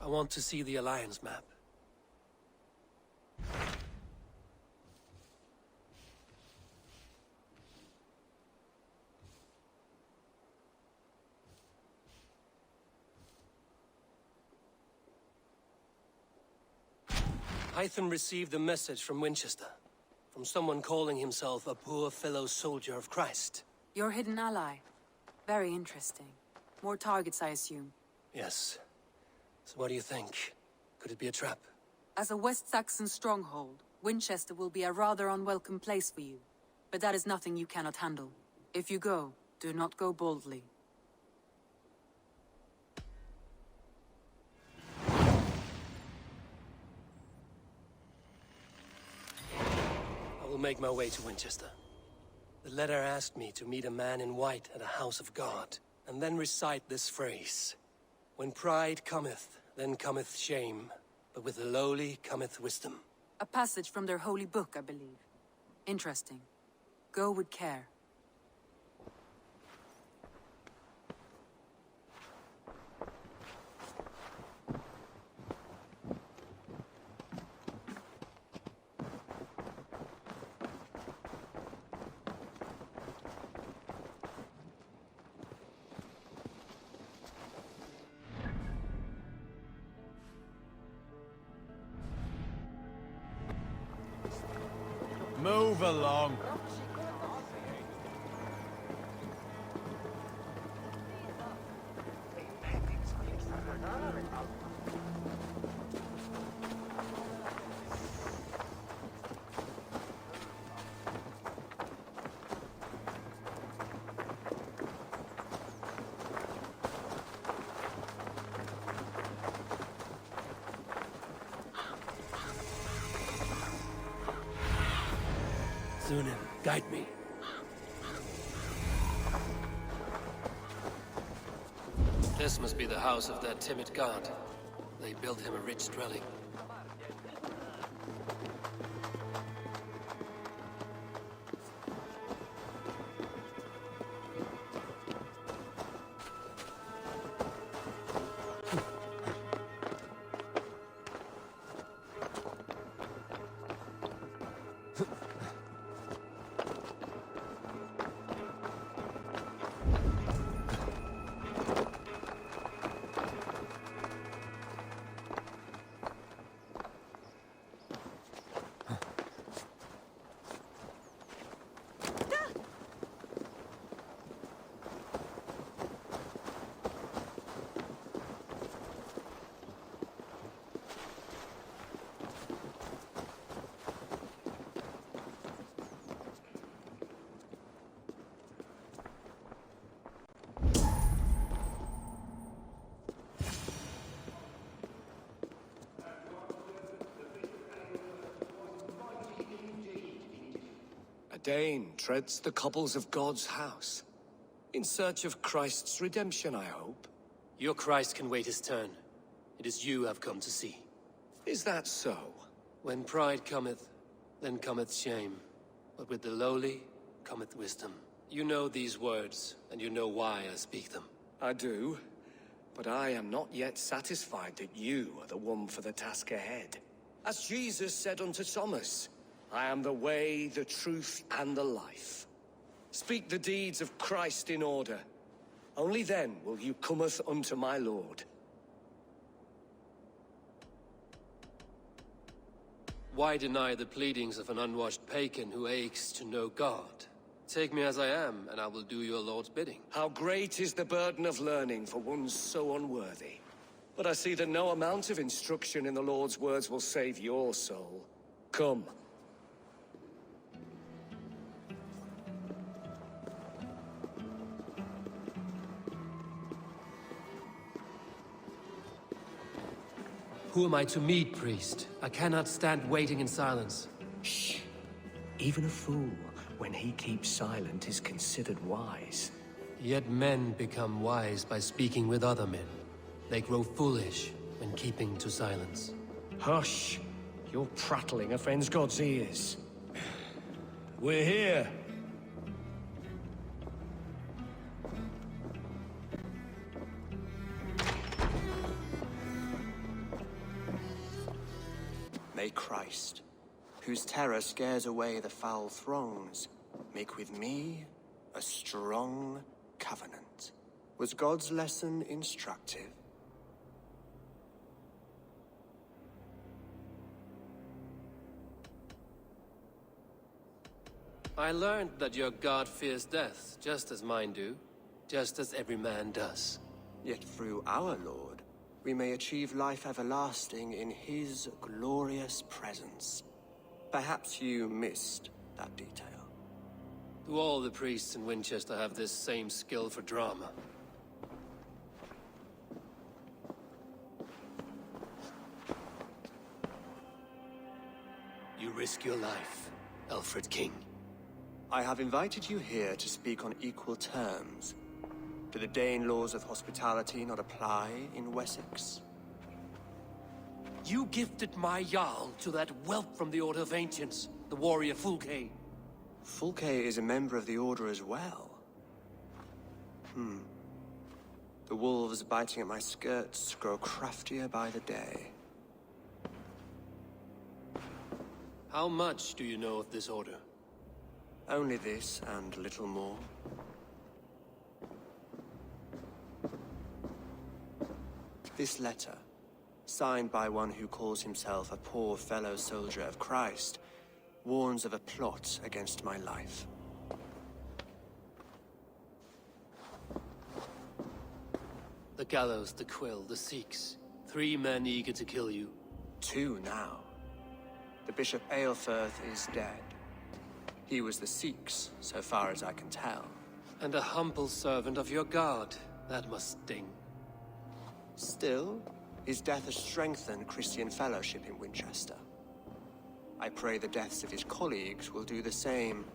I want to see the Alliance map. Hytham received a message from Winchester. From someone calling himself a poor fellow soldier of Christ. Your hidden ally. Very interesting. More targets, I assume. Yes. So what do you think? Could it be a trap? As a West Saxon stronghold, Winchester will be a rather unwelcome place for you. But that is nothing you cannot handle. If you go, do not go boldly. I will make my way to Winchester. The letter asked me to meet a man in white at a house of God, and then recite this phrase. When pride cometh, then cometh shame, but with the lowly cometh wisdom. A passage from their holy book, I believe. Interesting. Go with care. Move along. Zunin, guide me. This must be the house of that timid god. They built him a rich dwelling. A Dane treads the cobbles of God's house. In search of Christ's redemption, I hope. Your Christ can wait his turn. It is you I've come to see. Is that so? When pride cometh, then cometh shame. But with the lowly cometh wisdom. You know these words, and you know why I speak them. I do. But I am not yet satisfied that you are the one for the task ahead. As Jesus said unto Thomas, I am the way, the truth, and the life. Speak the deeds of Christ in order. Only then will you cometh unto my Lord. Why deny the pleadings of an unwashed pagan who aches to know God? Take me as I am, and I will do your Lord's bidding. How great is the burden of learning for one so unworthy. But I see that no amount of instruction in the Lord's words will save your soul. Come. Who am I to meet, priest? I cannot stand waiting in silence. Shh. Even a fool, when he keeps silent, is considered wise. Yet men become wise by speaking with other men. They grow foolish when keeping to silence. Hush! Your prattling offends God's ears. We're here. May Christ, whose terror scares away the foul throngs, make with me a strong covenant. Was God's lesson instructive? I learned that your god fears death, just as mine do. Just as every man does. Yet through our Lord, we may achieve life everlasting in his glorious presence. Perhaps you missed that detail. Do all the priests in Winchester have this same skill for drama? You risk your life, Alfred King. I have invited you here to speak on equal terms. Do the Dane laws of hospitality not apply in Wessex? You gifted my Jarl to that whelp from the Order of Ancients, the warrior Fulke. Fulke is a member of the Order as well. The wolves biting at my skirts grow craftier by the day. How much do you know of this order? Only this and little more. This letter, signed by one who calls himself a poor fellow soldier of Christ, warns of a plot against my life. The gallows, the quill, the Sikhs. 3 men eager to kill you. 2 now. The Bishop Aelfirth is dead. He was the Sikhs, so far as I can tell. And a humble servant of your god. That must sting. Still, his death has strengthened Christian fellowship in Winchester. I pray the deaths of his colleagues will do the same.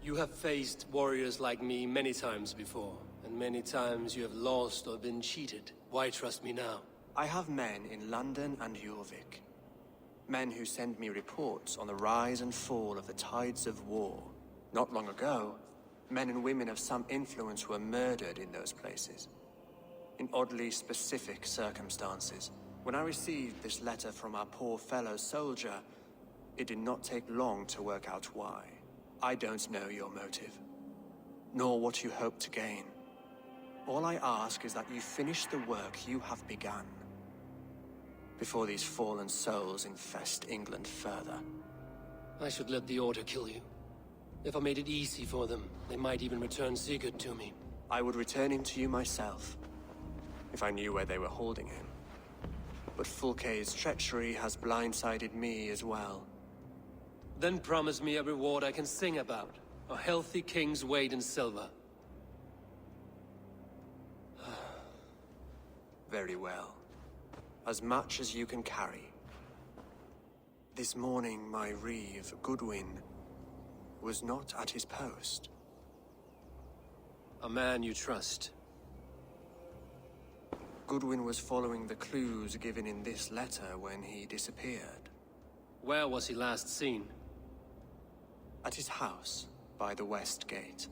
You have faced warriors like me many times before, and many times you have lost or been cheated. Why trust me now? I have men in London and Jorvik. Men who send me reports on the rise and fall of the tides of war. Not long ago, men and women of some influence were murdered in those places. In oddly specific circumstances. When I received this letter from our poor fellow soldier, it did not take long to work out why. I don't know your motive, nor what you hope to gain. All I ask is that you finish the work you have begun, before these fallen souls infest England further. I should let the Order kill you. If I made it easy for them, they might even return Sigurd to me. I would return him to you myself, if I knew where they were holding him. But Fulke's treachery has blindsided me as well. Then promise me a reward I can sing about. A healthy king's weight in silver. Very well. As much as you can carry. This morning, my reeve, Goodwin, was not at his post. A man you trust. Goodwin was following the clues given in this letter when he disappeared. Where was he last seen? At his house, by the West Gate.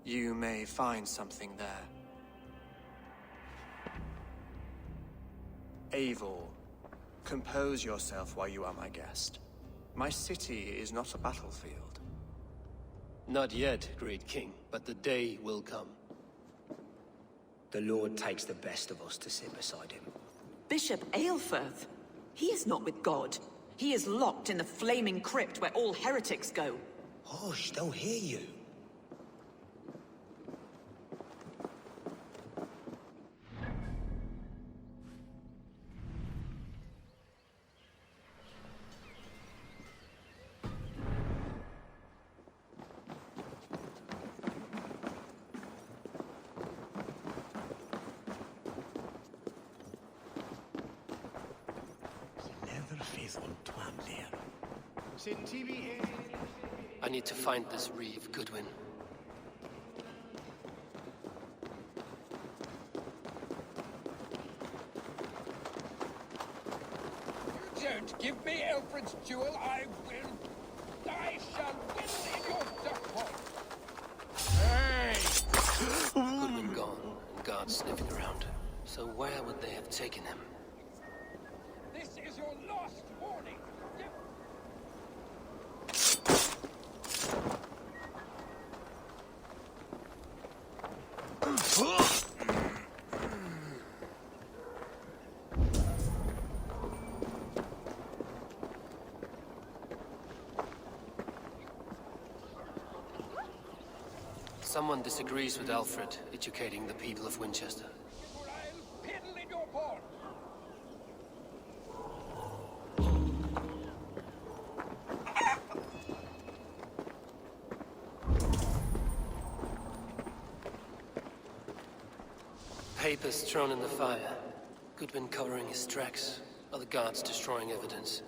You may find something there. Eivor, compose yourself while you are my guest. My city is not a battlefield. Not yet, great king, but the day will come. The Lord takes the best of us to sit beside him. Bishop Aelfirth? He is not with God. He is locked in the flaming crypt where all heretics go. Hush, they'll hear you. I need to find this reeve, Goodwin. You don't give me Alfred's jewel, I will. I shall win in your duck pond. Goodwin guards sniffing around. So where would they have taken him? This is your last warning. Someone disagrees with Alfred educating the people of Winchester. Or I'll piddle in your port. Papers thrown in the fire. Goodwin covering his tracks. Other guards destroying evidence.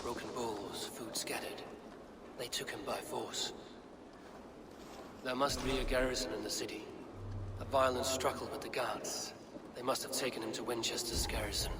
Broken bowls, food scattered. They took him by force. There must be a garrison in the city. A violent struggle with the guards. They must have taken him to Winchester's garrison.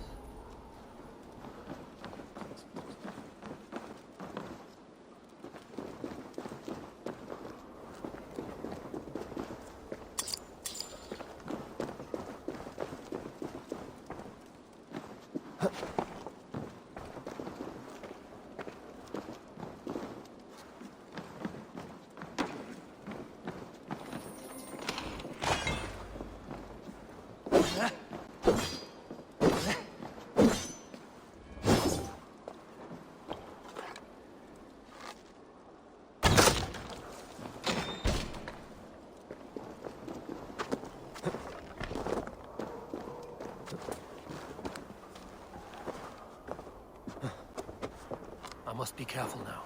I must be careful now.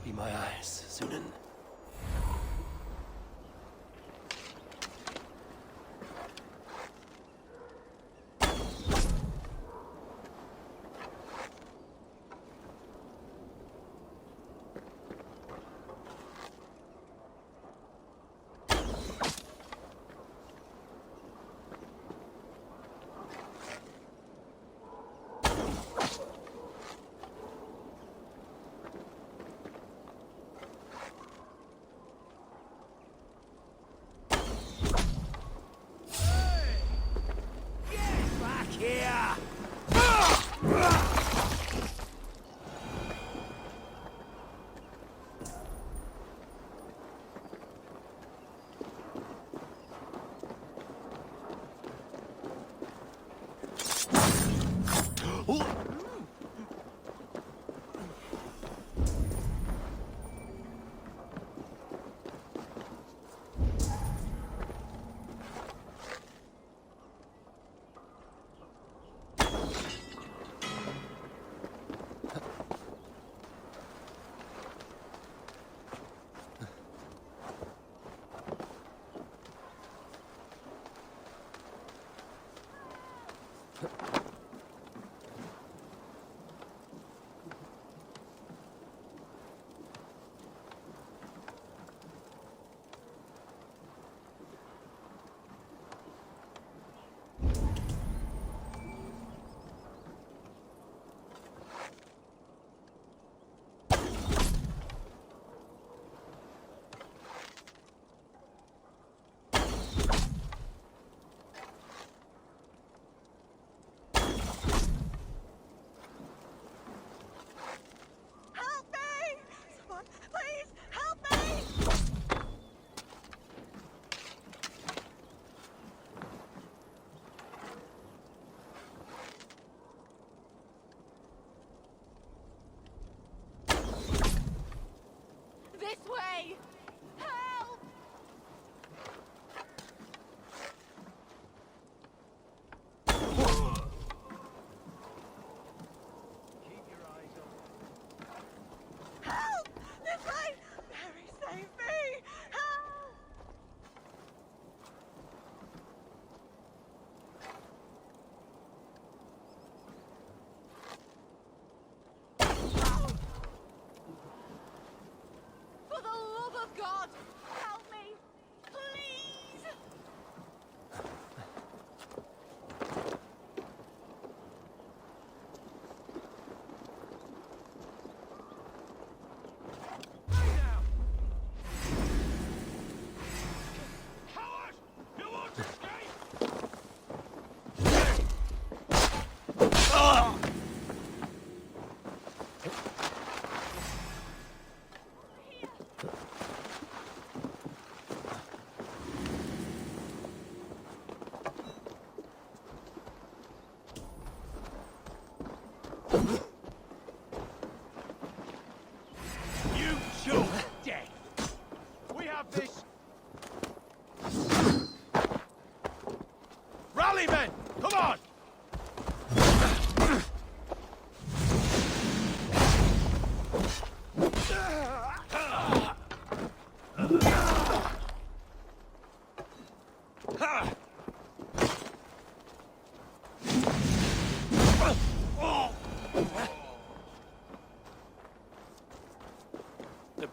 Be my eyes, Sunan.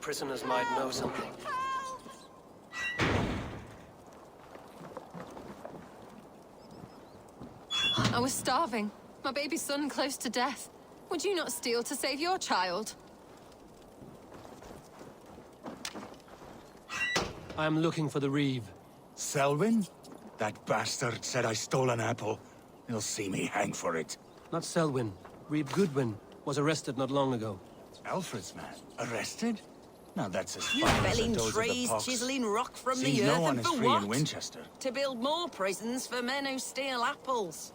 prisoners might know something. I was starving. My baby son close to death. Would you not steal to save your child? I'm looking for the Reeve. Selwyn? That bastard said I stole an apple. He'll see me hang for it. Not Selwyn. Reeve Goodwin was arrested not long ago. Alfred's man? Arrested? Now that's as You fine as a felling dose of the trees, pox. chiseling rock from Seems the no earth, one and is for free what? in Winchester. To build more prisons for men who steal apples.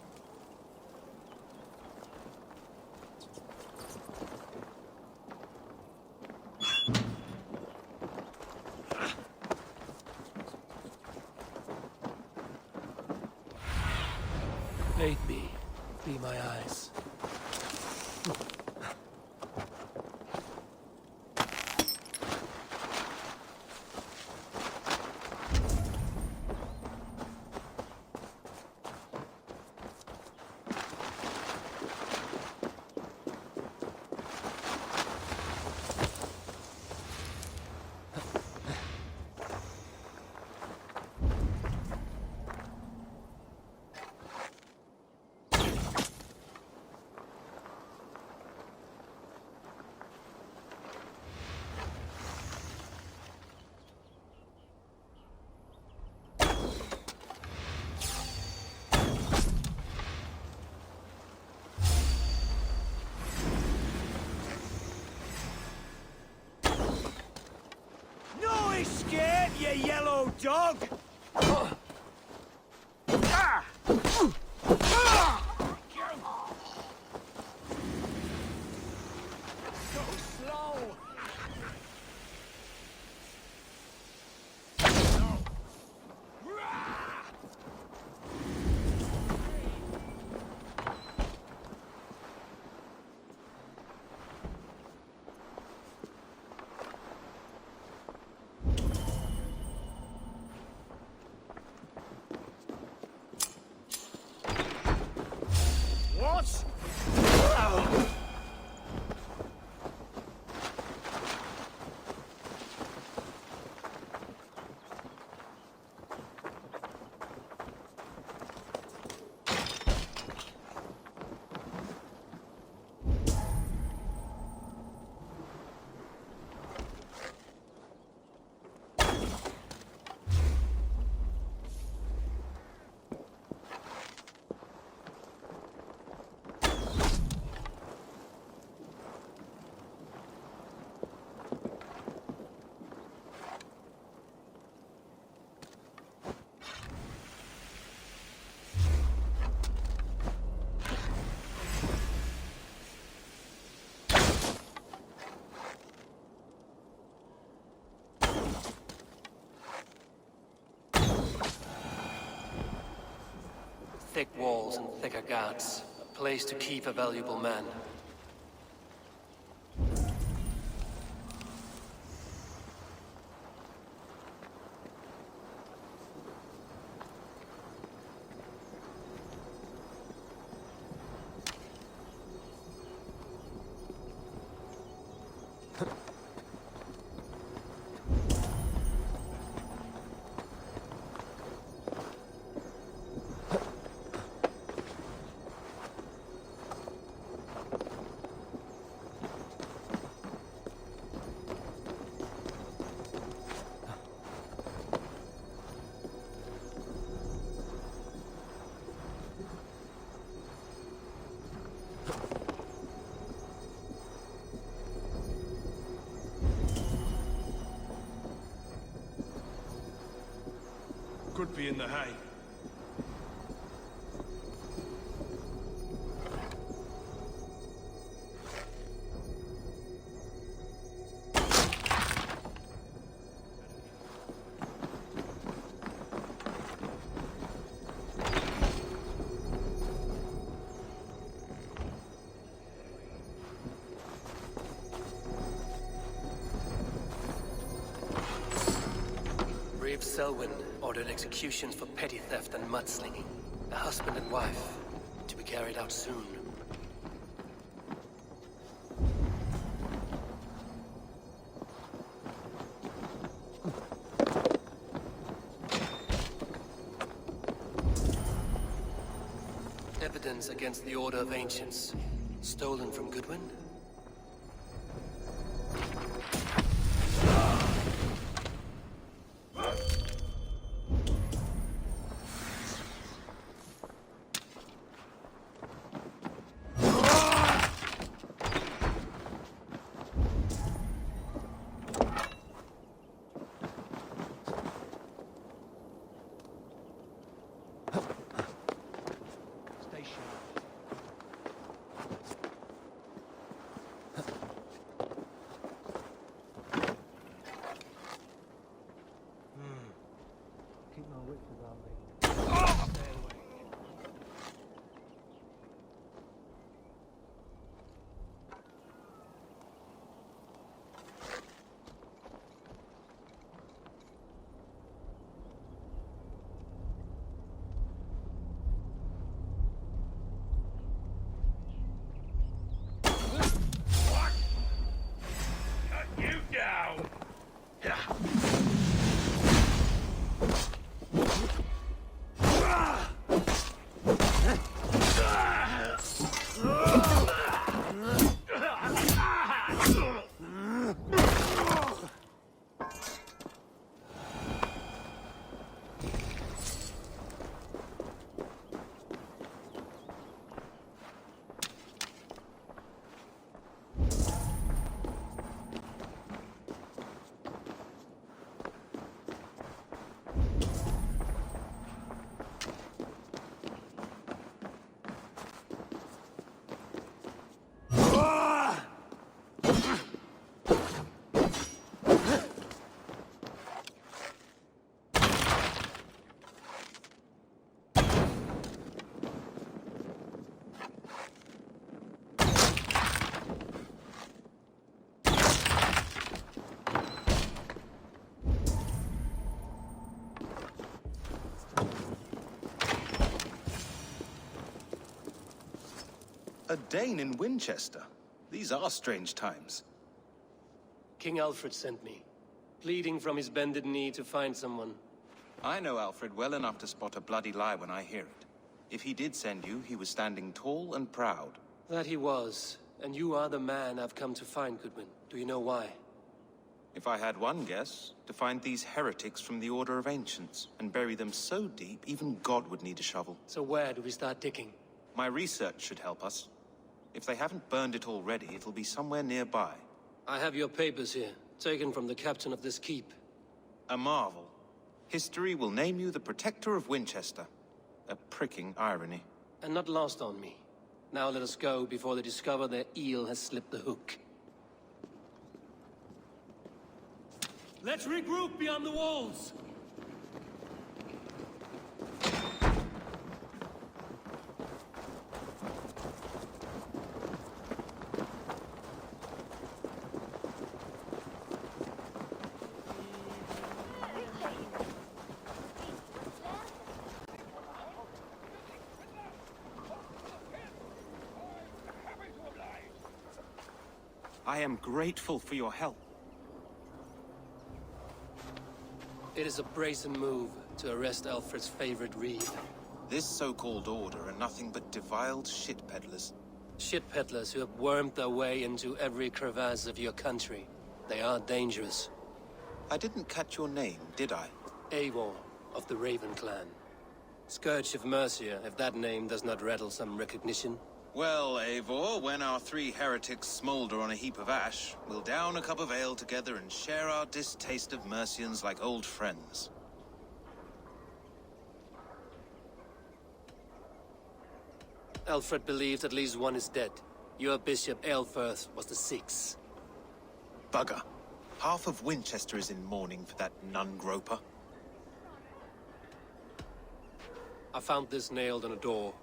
Bait me. Be my eyes. Scared, you yellow dog! So slow! What? Thick walls and thicker guards. A place to keep a valuable man. Could be in the hay. Reeve Selwyn ordered executions for petty theft and mudslinging. A husband and wife, to be carried out soon. evidence against the Order of Ancients. Stolen from Goodwin? A Dane in Winchester? These are strange times. King Alfred sent me, pleading from his bended knee to find someone. I know Alfred well enough to spot a bloody lie when I hear it. If he did send you, he was standing tall and proud. That he was, and you are the man I've come to find, Goodwin. Do you know why? If I had one guess, to find these heretics from the Order of Ancients, and bury them so deep, even God would need a shovel. So where do we start digging? My research should help us. If they haven't burned it already, it'll be somewhere nearby. I have your papers here, taken from the captain of this keep. A marvel. History will name you the Protector of Winchester. A pricking irony. And not lost on me. Now let us go before they discover their eel has slipped the hook. Let's regroup beyond the walls! I am grateful for your help. It is a brazen move to arrest Alfred's favorite reed. This so-called order are nothing but defiled shit peddlers. Shit peddlers who have wormed their way into every crevasse of your country. They are dangerous. I didn't catch your name, did I? Eivor, of the Raven clan. Scourge of Mercia, if that name does not rattle some recognition. Well, Eivor, when our three heretics smolder on a heap of ash, we'll down a cup of ale together and share our distaste of Mercians like old friends. Alfred believes at least one is dead. Your Bishop Aelfirth was the sixth. Bugger. Half of Winchester is in mourning for that nun-groper. I found this nailed on a door.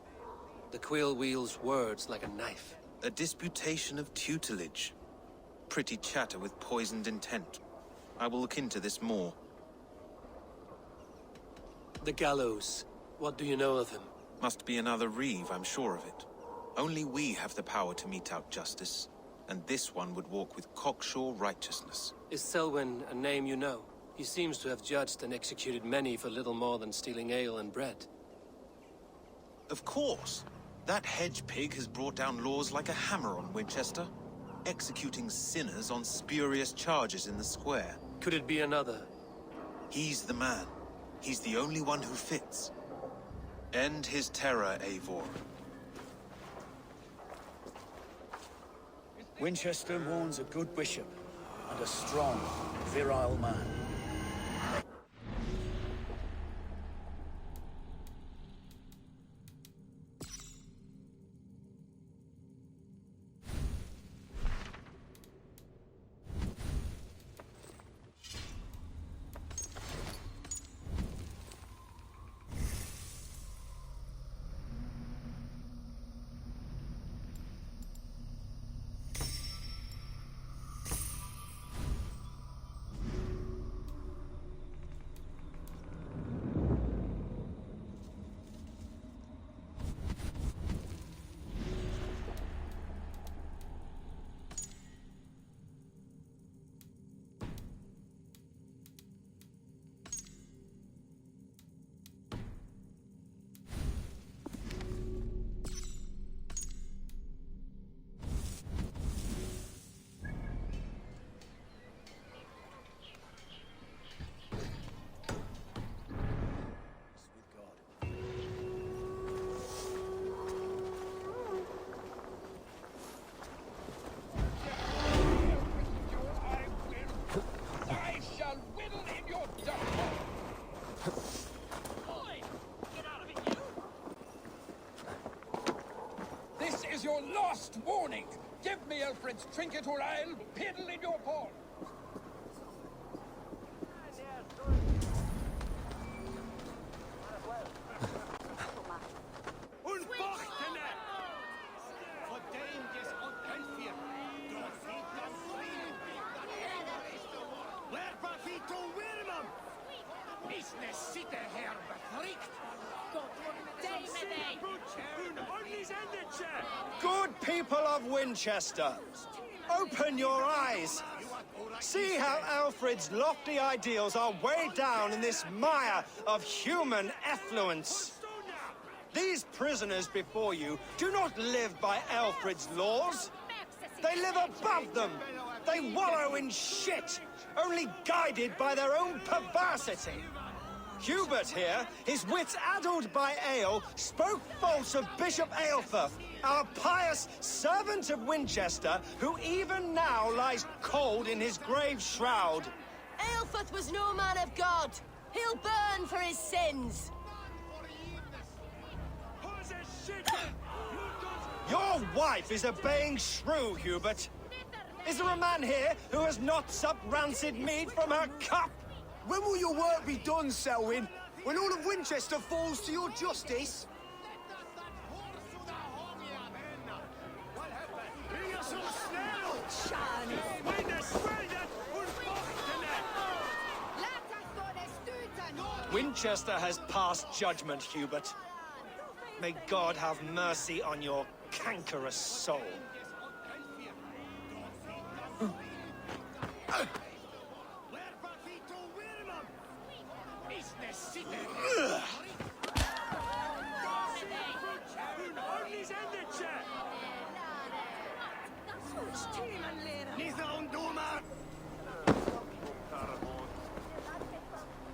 The quill wields words like a knife. A disputation of tutelage. Pretty chatter with poisoned intent. I will look into this more. The gallows. What do you know of him? Must be another Reeve, I'm sure of it. Only we have the power to mete out justice. And this one would walk with cocksure righteousness. Is Selwyn a name you know? He seems to have judged and executed many for little more than stealing ale and bread. Of course. That hedge pig has brought down laws like a hammer on Winchester, executing sinners on spurious charges in the square. Could it be another? He's the man. He's the only one who fits. End his terror, Eivor. Winchester mourns a good bishop and a strong, virile man. Your last warning! Give me Alfred's trinket or I'll piddle in your paw! Good people of Winchester, open your eyes. See how Alfred's lofty ideals are weighed down in this mire of human effluence. These prisoners before you do not live by Alfred's laws. They live above them. They wallow in shit, only guided by their own perversity. Hubert here, his wits addled by ale, spoke false of Bishop Eilfir, our pious servant of Winchester, who even now lies cold in his grave shroud. Eilfir was no man of God. He'll burn for his sins. Your wife is obeying shrew, Hubert. Is there a man here who has not supped rancid mead from her cup? When will your work be done, Selwyn? When all of Winchester falls to your justice? Winchester has passed judgment, Hubert. May God have mercy on your cankerous soul.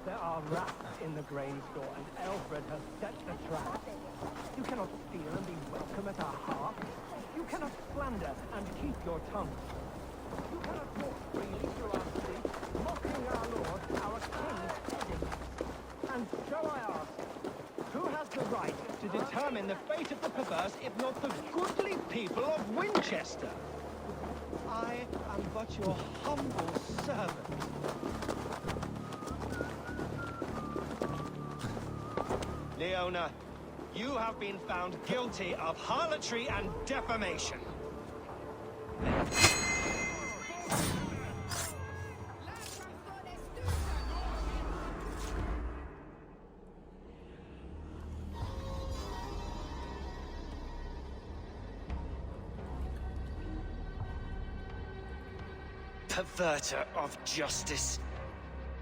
There are rats in the grain store, and Alfred has set the trap. You cannot steal and be welcome at our hearth. You cannot slander and keep your tongue. You cannot walk freely through our streets, mocking our Lord, our King's heading. And so I ask, who has the right to determine the fate of the perverse, if not the goodly people of Winchester? I am but your humble servant. Leona, you have been found guilty of harlotry and defamation. Perverter of justice.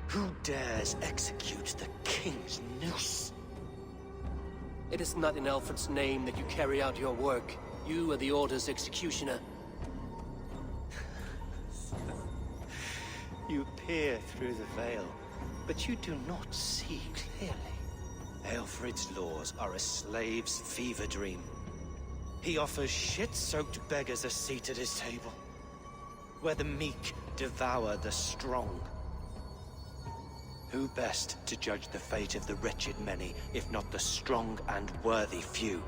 Who dares execute the king's noose? It is not in Alfred's name that you carry out your work. You are the Order's executioner. You peer through the veil, but you do not see clearly. Alfred's laws are a slave's fever dream. He offers shit-soaked beggars a seat at his table, where the meek devour the strong. Who best to judge the fate of the wretched many, if not the strong and worthy few?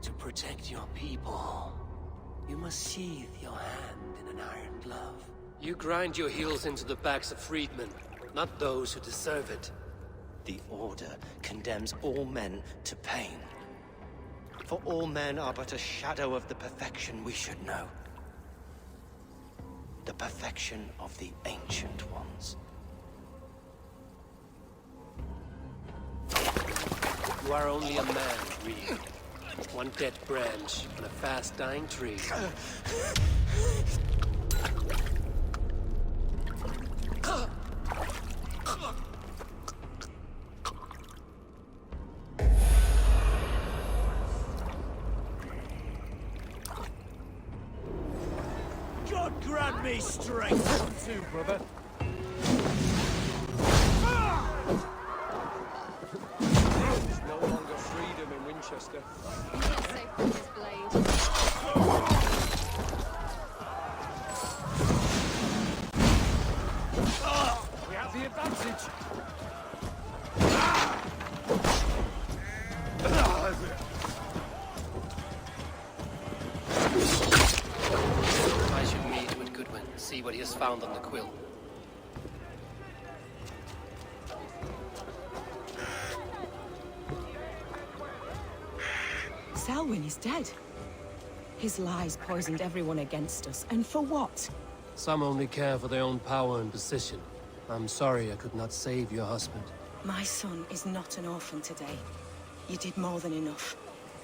To protect your people, you must sheathe your hand in an iron glove. You grind your heels into the backs of freedmen, not those who deserve it. The Order condemns all men to pain. For all men are but a shadow of the perfection we should know. The perfection of the Ancient Ones. You are only a man, Reed. One dead branch on a fast-dying tree. God grant me strength! You too, brother. There's no longer freedom in Winchester. Safe from his blade. We have the advantage. I should meet with Goodwin, see what he has found on the quill. Selwyn is dead. His lies poisoned everyone against us, and for what? Some only care for their own power and position. I'm sorry I could not save your husband. My son is not an orphan today. You did more than enough.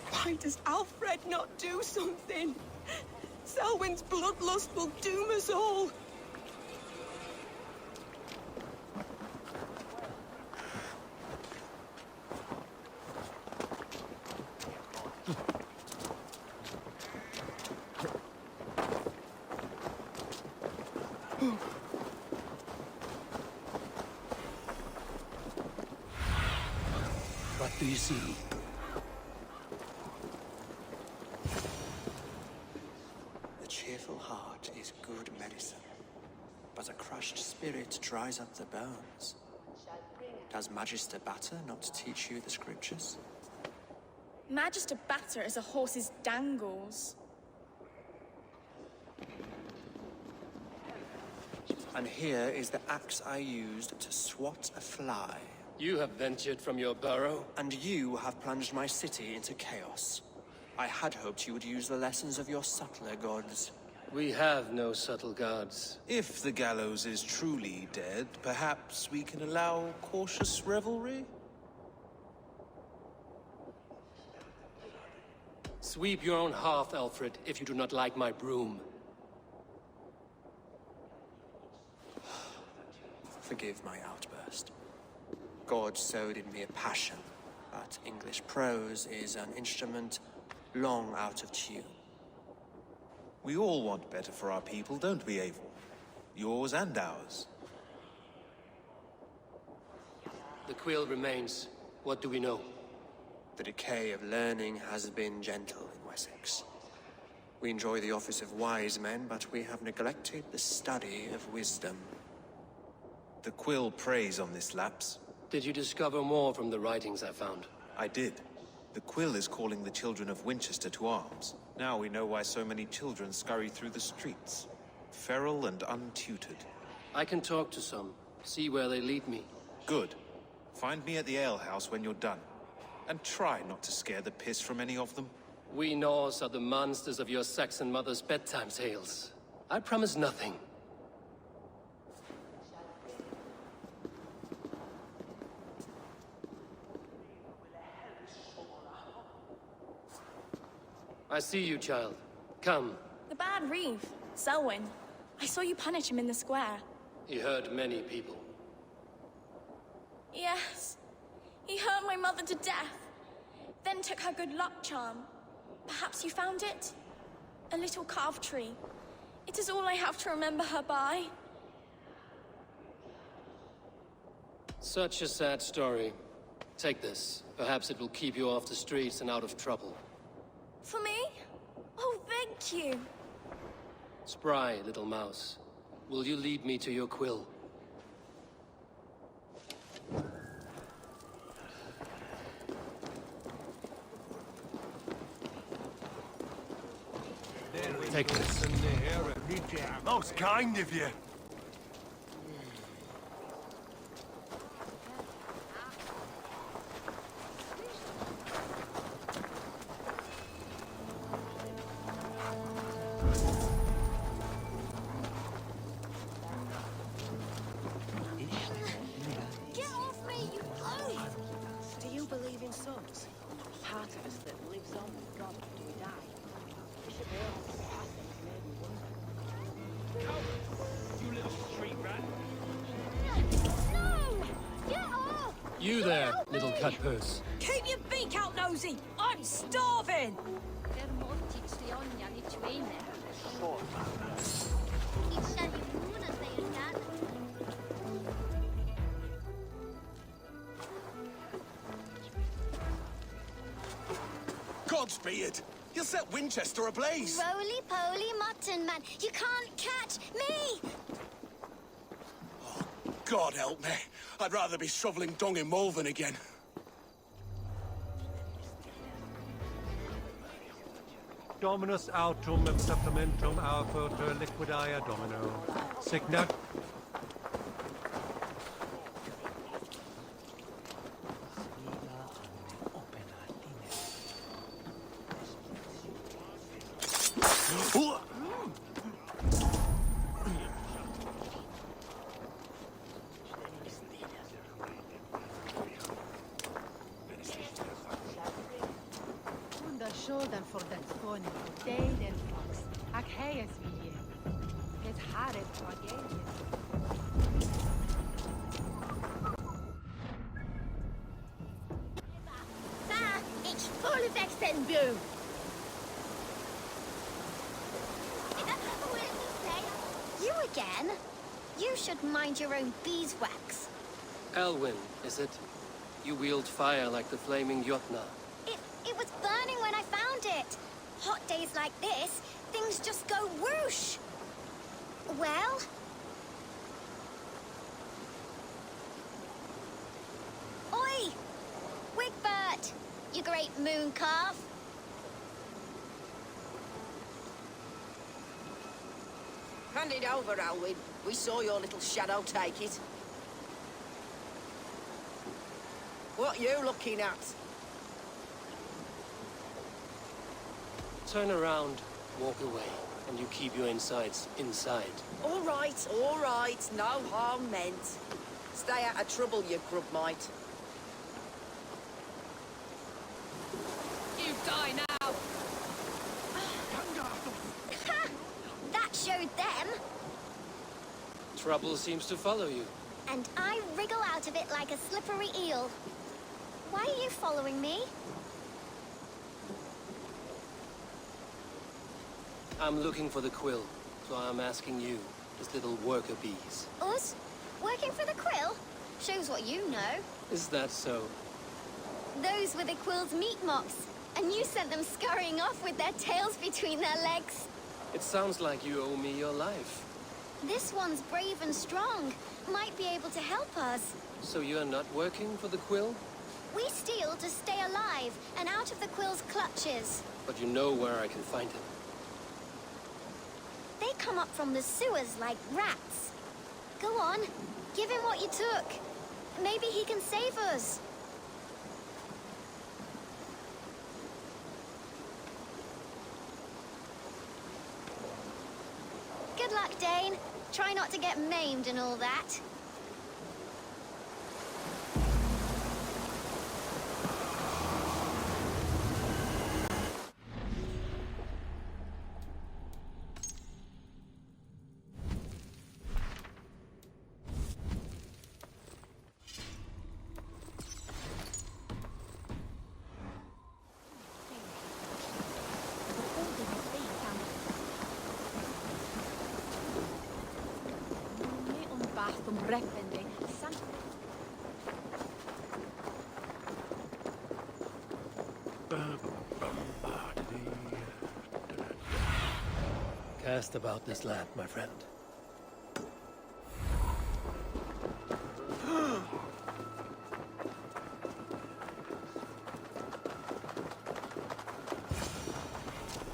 Why does Alfred not do something? Selwyn's bloodlust will doom us all. What do you see? The cheerful heart is good medicine, but a crushed spirit dries up the bones. Does Magister Batter not teach you the scriptures? Magister Batter is a horse's dangles. And here is the axe I used to swat a fly. You have ventured from your burrow? And you have plunged my city into chaos. I had hoped you would use the lessons of your subtler gods. We have no subtle gods. If the gallows is truly dead, perhaps we can allow cautious revelry? Sweep your own hearth, Alfred, if you do not like my broom. Forgive my outburst. God sowed in me a passion, but English prose is an instrument long out of tune. We all want better for our people, don't we, Eivor? Yours and ours. The quill remains. What do we know? The decay of learning has been gentle in Wessex. We enjoy the office of wise men, but we have neglected the study of wisdom. The quill preys on this lapse. Did you discover more from the writings I found? I did. The quill is calling the children of Winchester to arms. Now we know why so many children scurry through the streets. Feral and untutored. I can talk to some. See where they lead me. Good. Find me at the alehouse when you're done. And try not to scare the piss from any of them. We Norse are the monsters of your Saxon mother's bedtime tales. I promise nothing. I see you, child. Come. The bad Reeve, Selwyn. I saw you punish him in the square. He hurt many people. Yes. He hurt my mother to death, then took her good luck charm. Perhaps you found it? A little carved tree. It is all I have to remember her by. Such a sad story. Take this. Perhaps it will keep you off the streets and out of trouble. For me? Oh, thank you. Spry, little mouse. Will you lead me to your quill? Take this. Most kind of you. Get off me, you oaf! Do you believe in souls? Part of us that lives on with God after we die. We should be able to pass it maybe one day. You little street rat. No! Get off! You there, little cutpurse. Keep your beak out, nosy! I'm starving! Godspeed! You'll set Winchester ablaze! Roly-poly mutton man, you can't catch me! God help me. I'd rather be shoveling dung in Malvern again. Dominus autum et supplementum alquoter liquidaya domino. Signa. Shoulder for that phone, Dane and Fox. Achaias wie Get hard again. Ah, it's full of Extenbu! You again? You should mind your own beeswax. Elwyn, is it? You wield fire like the flaming Jotna. It was burning when I found it. Hot days like this, things just go whoosh. Well? Oi! Wigbert! You great moon calf. Hand it over, Alwyn. We saw your little shadow take it. What you looking at? Turn around, walk away, and you keep your insides inside. All right, no harm meant. Stay out of trouble, you grub mite. You die now! Ha! That showed them! Trouble seems to follow you. And I wriggle out of it like a slippery eel. Why are you following me? I'm looking for the quill, so I'm asking you, as little worker bees. Us? Working for the quill? Shows what you know. Is that so? Those were the quill's meat mocks, and you sent them scurrying off with their tails between their legs. It sounds like you owe me your life. This one's brave and strong. Might be able to help us. So you're not working for the quill? We steal to stay alive and out of the quill's clutches. But you know where I can find him. They come up from the sewers like rats. Go on, give him what you took. Maybe he can save us. Good luck, Dane. Try not to get maimed and all that. cum repende sancte. Cast about this land, my friend.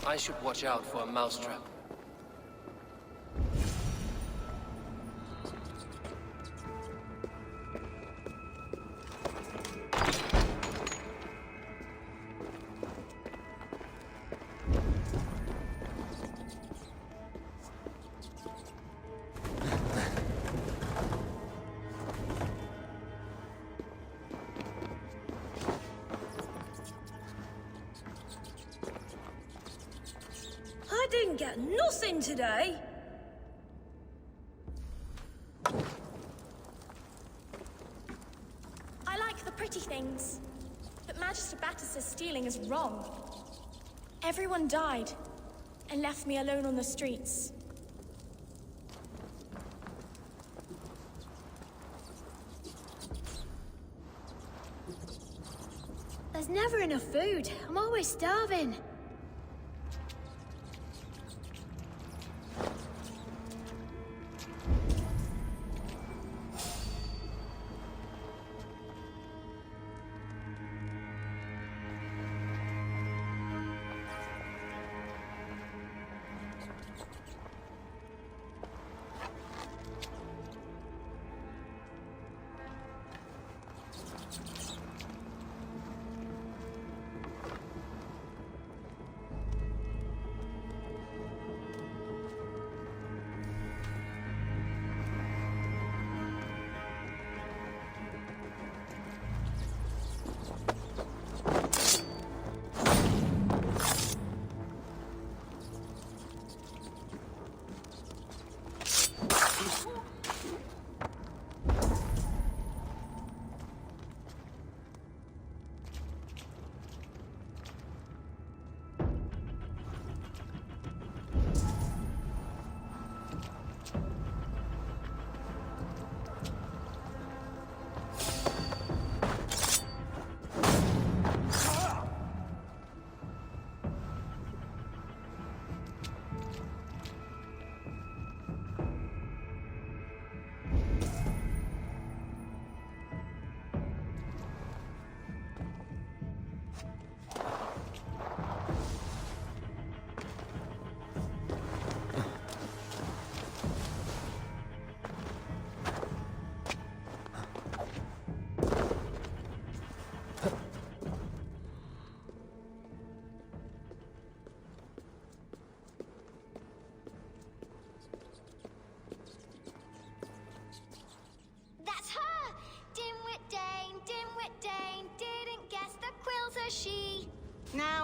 I should watch out for a mousetrap. I didn't get nothing today. I like the pretty things, but Magister Battus's stealing is wrong. Everyone died and left me alone on the streets. There's never enough food. I'm always starving.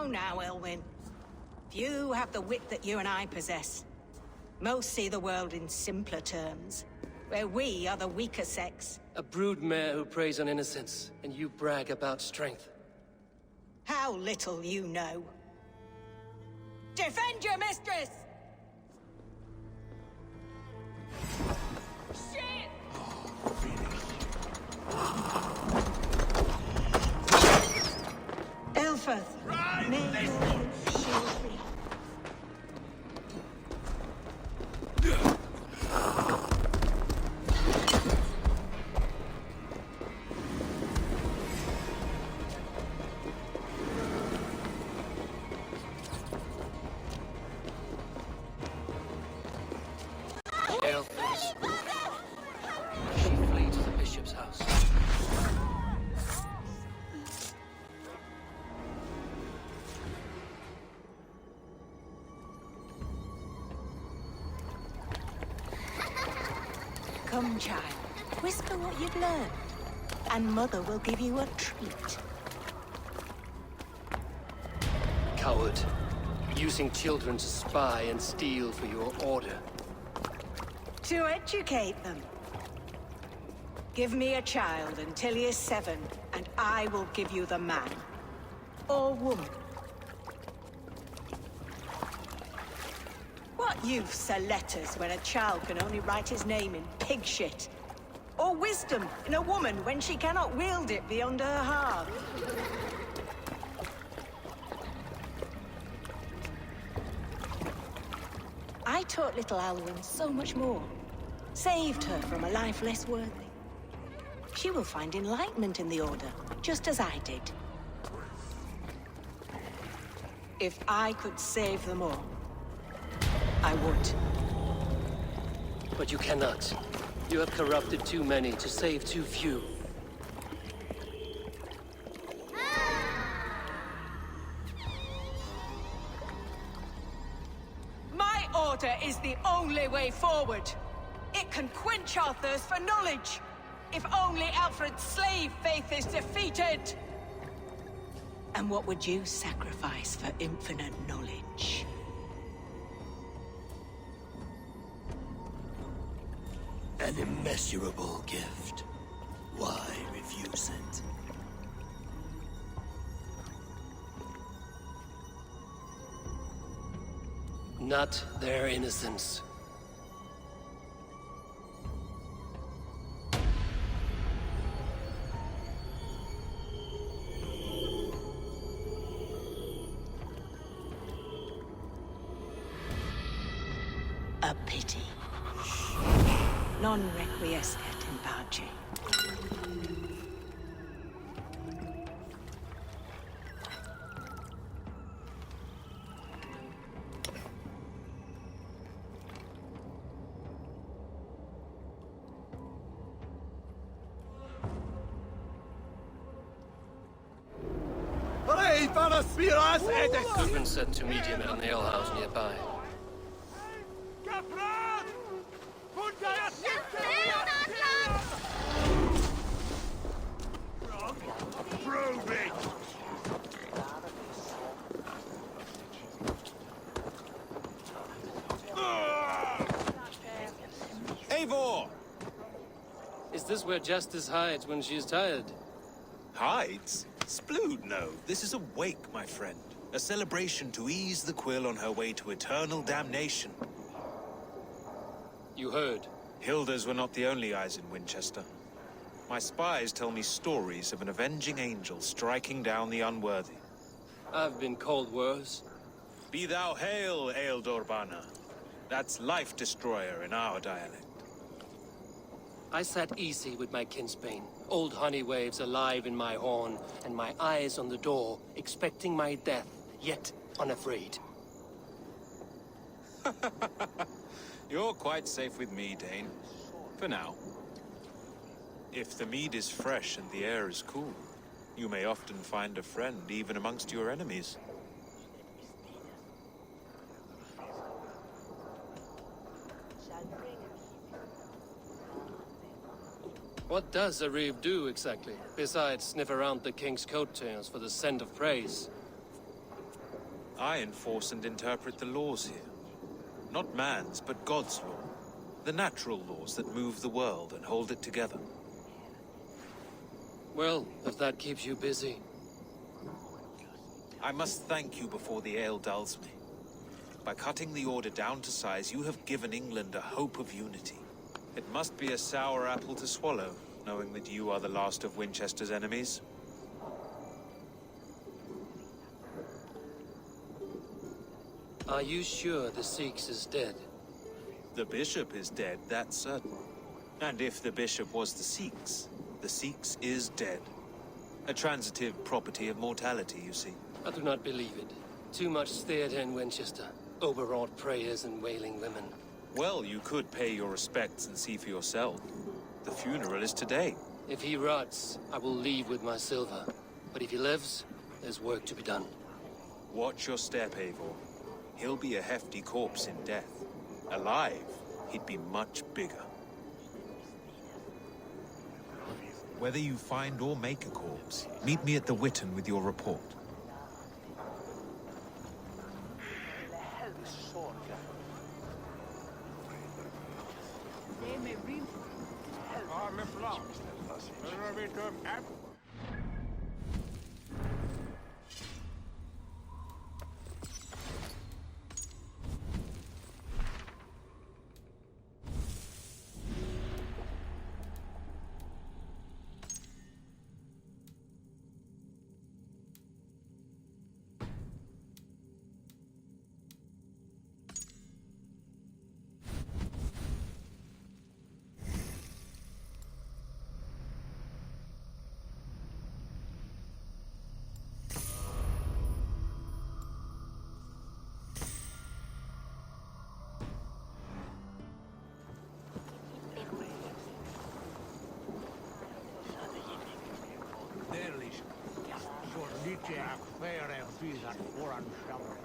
Now, Elwyn. Few have the wit that you and I possess. Most see the world in simpler terms, where we are the weaker sex. A broodmare who preys on innocence, and you brag about strength. How little you know. Defend your mistress! Shit! Elfeth, may your shield be. She flee to the bishop's house. Come, child. Whisper what you've learned, and Mother will give you a treat. Coward. Using children to spy and steal for your order. To educate them. Give me a child until he is 7, and I will give you the man. Or woman. What use are letters when a child can only write his name in pig shit? Or wisdom in a woman when she cannot wield it beyond her heart? I taught little Alwyn so much more. Saved her from a life less worthy. She will find enlightenment in the Order, just as I did. If I could save them all, I would. But you cannot. You have corrupted too many to save too few. My Order is the only way forward. It can quench our thirst for knowledge. If only Alfred's slave faith is defeated. And what would you sacrifice for infinite knowledge? An immeasurable gift. Why refuse it? Not their innocence. A pity. Non requiescat in pace. Could been sent to meet him at an alehouse nearby. Eivor! Is this where Justice hides when she is tired? Hides? Splood, no. This is a wake, my friend. A celebration to ease the quill on her way to eternal damnation. You heard. Hilda's were not the only eyes in Winchester. My spies tell me stories of an avenging angel striking down the unworthy. I've been called worse. Be thou hail, Eildorbana. That's Life Destroyer in our dialect. I sat easy with my kinsbane, old honey waves alive in my horn, and my eyes on the door, expecting my death, yet unafraid. You're quite safe with me, Dane. For now. If the mead is fresh and the air is cool, you may often find a friend even amongst your enemies. What does a reeve do exactly, besides sniff around the king's coattails for the scent of praise? I enforce and interpret the laws here. Not man's, but God's law. The natural laws that move the world and hold it together. Well, if that keeps you busy. I must thank you before the ale dulls me. By cutting the Order down to size, you have given England a hope of unity. It must be a sour apple to swallow, knowing that you are the last of Winchester's enemies. Are you sure the Sikhs is dead? The bishop is dead, that's certain. And if the bishop was the Sikhs is dead. A transitive property of mortality, you see. I do not believe it. Too much theater in Winchester. Overwrought prayers and wailing women. Well, you could pay your respects and see for yourself. The funeral is today. If he rots, I will leave with my silver. But if he lives, there's work to be done. Watch your step, Eivor. He'll be a hefty corpse in death. Alive, he'd be much bigger. Whether you find or make a corpse, meet me at the Witten with your report. Jack, fair and fees at foreign shelter.